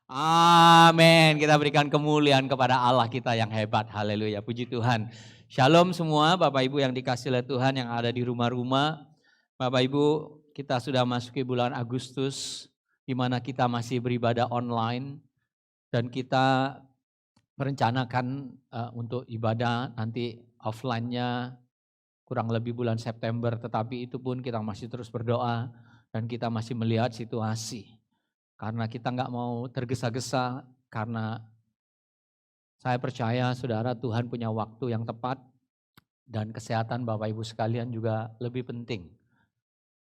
Amin. Kita berikan kemuliaan kepada Allah kita yang hebat. Haleluya. Puji Tuhan. Shalom semua Bapak Ibu yang dikasih oleh Tuhan yang ada di rumah-rumah. Bapak Ibu, kita sudah masuki bulan Agustus di mana kita masih beribadah online dan kita merencanakan untuk ibadah nanti offline-nya kurang lebih bulan September, tetapi itu pun kita masih terus berdoa dan kita masih melihat situasi. Karena kita nggak mau tergesa-gesa, karena saya percaya saudara Tuhan punya waktu yang tepat dan kesehatan Bapak Ibu sekalian juga lebih penting.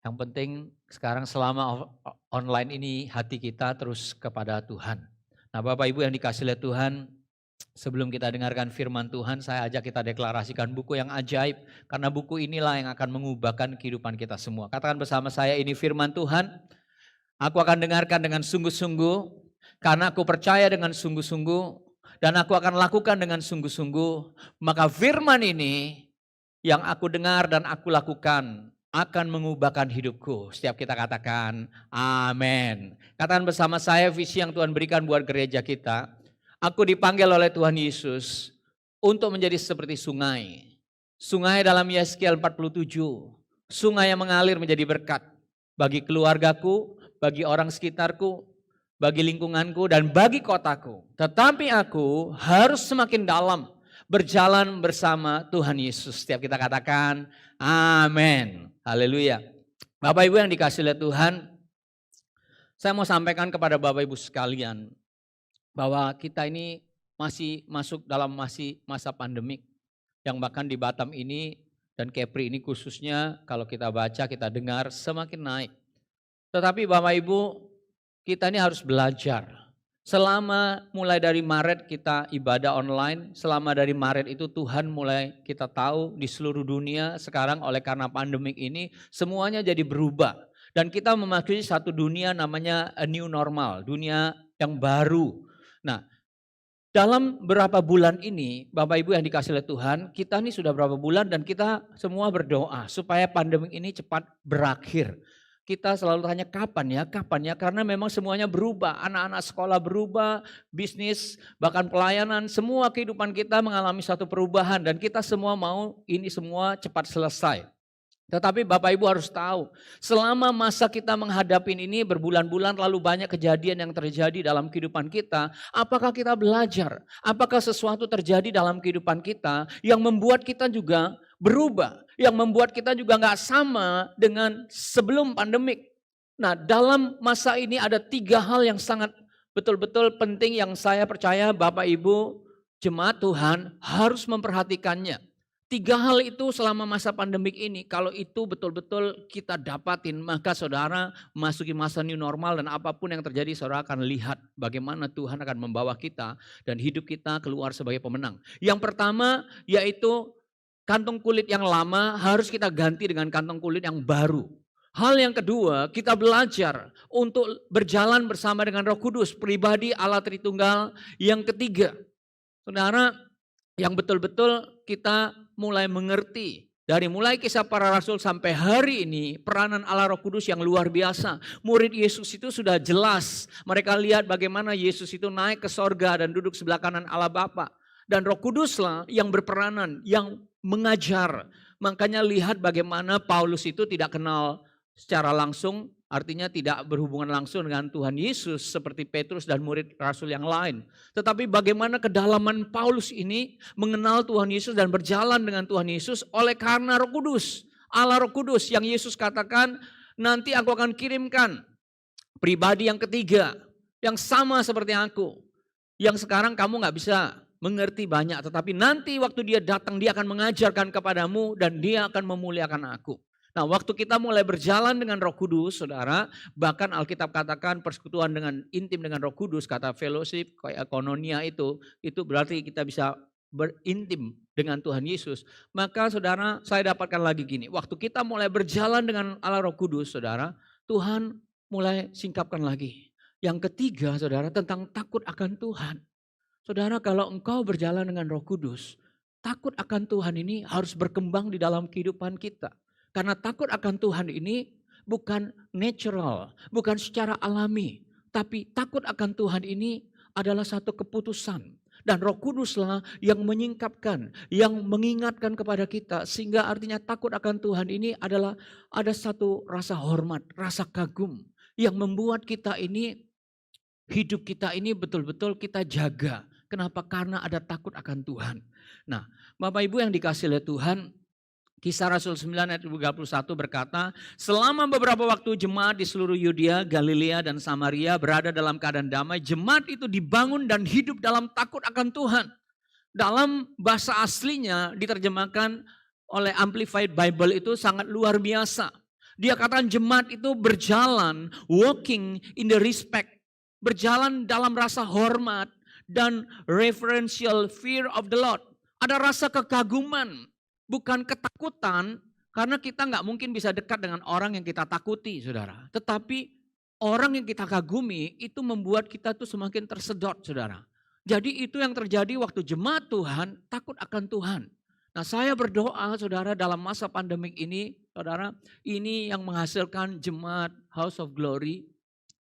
Yang penting sekarang selama online ini hati kita terus kepada Tuhan. Nah Bapak Ibu yang dikasih oleh Tuhan, sebelum kita dengarkan firman Tuhan, saya ajak kita deklarasikan buku yang ajaib. Karena buku inilah yang akan mengubahkan kehidupan kita semua. Katakan bersama saya, ini firman Tuhan. Aku akan dengarkan dengan sungguh-sungguh, karena aku percaya dengan sungguh-sungguh, dan aku akan lakukan dengan sungguh-sungguh. Maka firman ini yang aku dengar dan aku lakukan akan mengubahkan hidupku. Setiap kita katakan, amin. Katakan bersama saya visi yang Tuhan berikan buat gereja kita. Aku dipanggil oleh Tuhan Yesus untuk menjadi seperti sungai. Sungai dalam Yeskiel 47. Sungai yang mengalir menjadi berkat bagi keluargaku, bagi orang sekitarku, bagi lingkunganku, dan bagi kotaku. Tetapi aku harus semakin dalam berjalan bersama Tuhan Yesus. Setiap kita katakan, amin. Haleluya. Bapak Ibu yang dikasih oleh Tuhan, saya mau sampaikan kepada Bapak Ibu sekalian, bahwa kita ini masih masuk dalam masa pandemik, yang bahkan di Batam ini dan Kepri ini khususnya kalau kita baca, kita dengar semakin naik. Tetapi Bapak Ibu, kita ini harus belajar. Selama mulai dari Maret kita ibadah online, selama dari Maret itu Tuhan mulai kita tahu di seluruh dunia sekarang oleh karena pandemik ini semuanya jadi berubah. Dan kita memasuki satu dunia namanya a new normal, dunia yang baru. Nah, dalam berapa bulan ini Bapak Ibu yang dikasih oleh Tuhan, kita ini sudah berapa bulan dan kita semua berdoa supaya pandemik ini cepat berakhir. Kita selalu tanya kapan ya, karena memang semuanya berubah. Anak-anak sekolah berubah, bisnis, bahkan pelayanan, semua kehidupan kita mengalami satu perubahan. Dan kita semua mau ini semua cepat selesai. Tetapi Bapak Ibu harus tahu, selama masa kita menghadapi ini berbulan-bulan lalu banyak kejadian yang terjadi dalam kehidupan kita. Apakah kita belajar? Apakah sesuatu terjadi dalam kehidupan kita yang membuat kita juga berubah? Yang membuat kita juga gak sama dengan sebelum pandemik. Nah dalam masa ini ada 3 hal yang sangat betul-betul penting yang saya percaya Bapak Ibu jemaat Tuhan harus memperhatikannya. 3 hal itu selama masa pandemik ini, kalau itu betul-betul kita dapatin, maka saudara masuki masa new normal dan apapun yang terjadi saudara akan lihat bagaimana Tuhan akan membawa kita dan hidup kita keluar sebagai pemenang. Yang pertama yaitu kantong kulit yang lama harus kita ganti dengan kantong kulit yang baru. Hal yang kedua, kita belajar untuk berjalan bersama dengan Roh Kudus, pribadi Allah Tritunggal. Yang ketiga, saudara, yang betul-betul kita mulai mengerti. Dari mulai Kisah Para Rasul sampai hari ini peranan Allah Roh Kudus yang luar biasa. Murid Yesus itu sudah jelas. Mereka lihat bagaimana Yesus itu naik ke sorga dan duduk sebelah kanan Allah Bapa. Dan Roh Kuduslah yang berperanan, yang mengajar. Makanya lihat bagaimana Paulus itu tidak kenal secara langsung, artinya tidak berhubungan langsung dengan Tuhan Yesus seperti Petrus dan murid Rasul yang lain. Tetapi bagaimana kedalaman Paulus ini mengenal Tuhan Yesus dan berjalan dengan Tuhan Yesus oleh karena Roh Kudus. Allah Roh Kudus yang Yesus katakan, nanti aku akan kirimkan pribadi yang ketiga yang sama seperti aku. Yang sekarang kamu gak bisa mengerti banyak, tetapi nanti waktu dia datang dia akan mengajarkan kepadamu dan dia akan memuliakan aku. Nah waktu kita mulai berjalan dengan Roh Kudus saudara, bahkan Alkitab katakan persekutuan dengan intim dengan Roh Kudus, kata fellowship, kayak koinonia itu berarti kita bisa berintim dengan Tuhan Yesus. Maka saudara saya dapatkan lagi gini, waktu kita mulai berjalan dengan Allah Roh Kudus saudara, Tuhan mulai singkapkan lagi. Yang ketiga saudara tentang takut akan Tuhan. Saudara kalau engkau berjalan dengan Roh Kudus, takut akan Tuhan ini harus berkembang di dalam kehidupan kita. Karena takut akan Tuhan ini bukan natural, bukan secara alami. Tapi takut akan Tuhan ini adalah satu keputusan. Dan Roh Kuduslah yang menyingkapkan, yang mengingatkan kepada kita. Sehingga artinya takut akan Tuhan ini adalah ada satu rasa hormat, rasa kagum. Yang membuat kita ini, hidup kita ini betul-betul kita jaga. Kenapa? Karena ada takut akan Tuhan. Nah, Bapak Ibu yang dikasihi oleh Tuhan, Kisah Rasul 9 ayat 31 berkata, selama beberapa waktu jemaat di seluruh Yudea, Galilea dan Samaria berada dalam keadaan damai, jemaat itu dibangun dan hidup dalam takut akan Tuhan. Dalam bahasa aslinya diterjemahkan oleh Amplified Bible itu sangat luar biasa. Dia katakan jemaat itu berjalan, walking in the respect, berjalan dalam rasa hormat dan reverential fear of the Lord. Ada rasa kekaguman. Bukan ketakutan, karena kita nggak mungkin bisa dekat dengan orang yang kita takuti, saudara. Tetapi orang yang kita kagumi itu membuat kita tuh semakin tersedot, saudara. Jadi itu yang terjadi waktu jemaat Tuhan takut akan Tuhan. Nah, saya berdoa, saudara, dalam masa pandemik ini, saudara, ini yang menghasilkan jemaat House of Glory,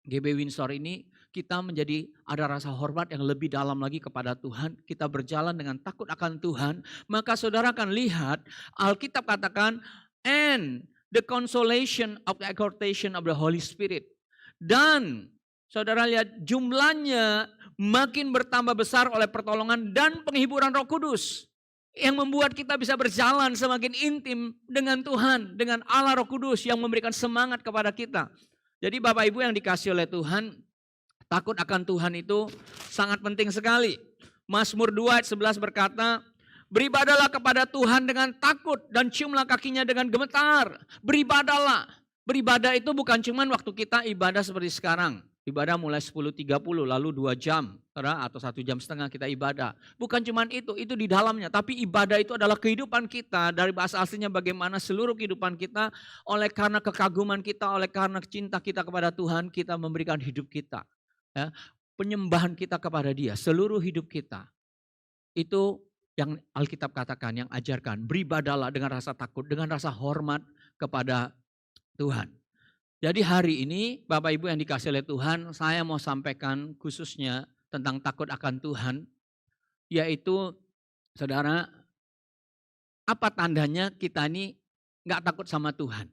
GB Windsor ini, kita menjadi ada rasa hormat yang lebih dalam lagi kepada Tuhan. Kita berjalan dengan takut akan Tuhan. Maka saudara akan lihat Alkitab katakan, and the consolation of the exhortation of the Holy Spirit. Dan saudara lihat jumlahnya makin bertambah besar oleh pertolongan dan penghiburan Roh Kudus. Yang membuat kita bisa berjalan semakin intim dengan Tuhan. Dengan Allah Roh Kudus yang memberikan semangat kepada kita. Jadi Bapak Ibu yang dikasihi oleh Tuhan, takut akan Tuhan itu sangat penting sekali. Mazmur 2 ayat 11 berkata, beribadahlah kepada Tuhan dengan takut dan ciumlah kakinya dengan gemetar. Beribadahlah. Beribadah itu bukan cuma waktu kita ibadah seperti sekarang. Ibadah mulai 10.30 lalu 2 jam atau 1 jam setengah kita ibadah. Bukan cuma itu di dalamnya. Tapi ibadah itu adalah kehidupan kita. Dari bahasa aslinya bagaimana seluruh kehidupan kita. Oleh karena kekaguman kita, oleh karena cinta kita kepada Tuhan, kita memberikan hidup kita. Ya, penyembahan kita kepada Dia, seluruh hidup kita. Itu yang Alkitab katakan, yang ajarkan. Beribadahlah dengan rasa takut, dengan rasa hormat kepada Tuhan. Jadi hari ini Bapak Ibu yang dikasihi oleh Tuhan, saya mau sampaikan khususnya tentang takut akan Tuhan. Yaitu saudara, apa tandanya kita ini gak takut sama Tuhan?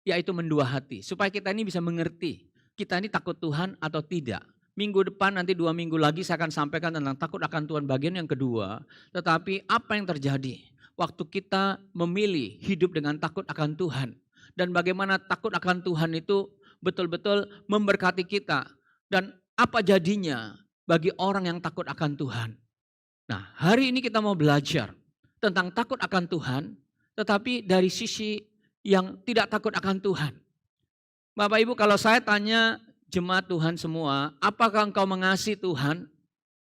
Yaitu mendua hati, supaya kita ini bisa mengerti. Kita ini takut Tuhan atau tidak. Minggu depan nanti 2 minggu lagi saya akan sampaikan tentang takut akan Tuhan bagian yang kedua. Tetapi apa yang terjadi waktu kita memilih hidup dengan takut akan Tuhan. Dan bagaimana takut akan Tuhan itu betul-betul memberkati kita. Dan apa jadinya bagi orang yang takut akan Tuhan. Nah, hari ini kita mau belajar tentang takut akan Tuhan. Tetapi dari sisi yang tidak takut akan Tuhan. Bapak Ibu, kalau saya tanya jemaat Tuhan semua, apakah engkau mengasihi Tuhan?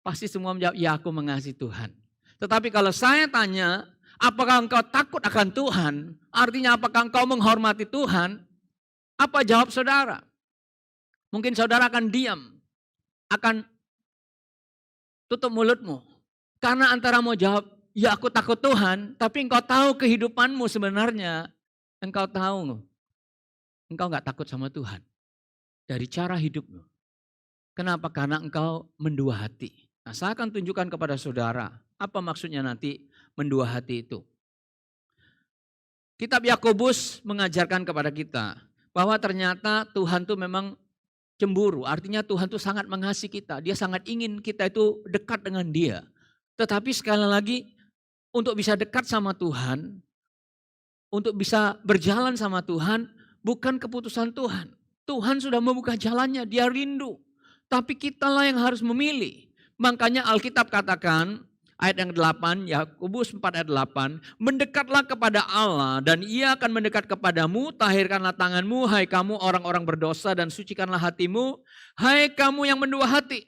Pasti semua menjawab, ya aku mengasihi Tuhan. Tetapi kalau saya tanya, apakah engkau takut akan Tuhan? Artinya apakah engkau menghormati Tuhan? Apa jawab saudara? Mungkin saudara akan diam, akan tutup mulutmu. Karena antara mau jawab, ya aku takut Tuhan, tapi engkau tahu kehidupanmu sebenarnya, engkau tahu engkau gak takut sama Tuhan. Dari cara hidupmu. Kenapa? Karena engkau mendua hati. Nah, saya akan tunjukkan kepada saudara. Apa maksudnya nanti mendua hati itu. Kitab Yakobus mengajarkan kepada kita. Bahwa ternyata Tuhan itu memang cemburu. Artinya Tuhan itu sangat mengasihi kita. Dia sangat ingin kita itu dekat dengan Dia. Tetapi sekali lagi, untuk bisa dekat sama Tuhan. Untuk bisa berjalan sama Tuhan. Bukan keputusan Tuhan. Tuhan sudah membuka jalannya, Dia rindu. Tapi kitalah yang harus memilih. Makanya Alkitab katakan, ayat yang 8, Yakobus 4 ayat 8, mendekatlah kepada Allah dan Ia akan mendekat kepadamu, tahirkanlah tanganmu, hai kamu orang-orang berdosa dan sucikanlah hatimu, hai kamu yang mendua hati.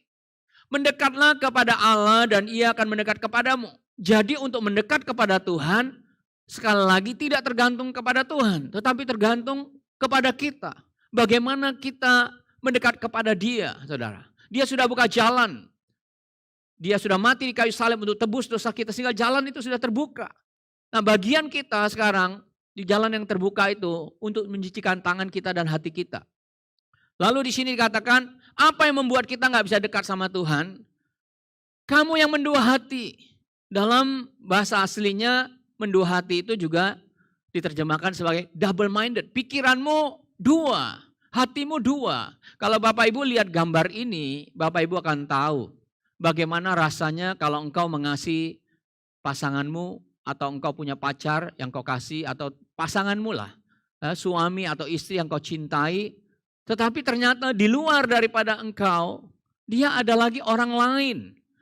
Mendekatlah kepada Allah dan Ia akan mendekat kepadamu. Jadi untuk mendekat kepada Tuhan, sekali lagi tidak tergantung kepada Tuhan, tetapi tergantung kepada kita. Bagaimana kita mendekat kepada Dia, saudara. Dia sudah buka jalan. Dia sudah mati di kayu salib untuk tebus dosa kita, sehingga jalan itu sudah terbuka. Nah, bagian kita sekarang di jalan yang terbuka itu untuk mencucikan tangan kita dan hati kita. Lalu di sini dikatakan, Apa yang membuat kita nggak bisa dekat sama Tuhan? Kamu yang mendua hati. Dalam bahasa aslinya mendua hati itu juga diterjemahkan sebagai double minded. Pikiranmu dua, hatimu dua. Kalau Bapak Ibu lihat gambar ini, Bapak Ibu akan tahu bagaimana rasanya kalau engkau mengasihi pasanganmu atau engkau punya pacar yang kau kasih atau pasanganmu lah, suami atau istri yang kau cintai, tetapi ternyata di luar daripada engkau, dia ada lagi orang lain.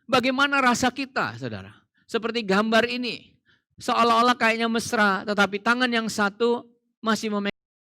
Bagaimana rasa kita, saudara? Seperti gambar ini, seolah-olah kayaknya mesra, tetapi tangan yang satu masih memegang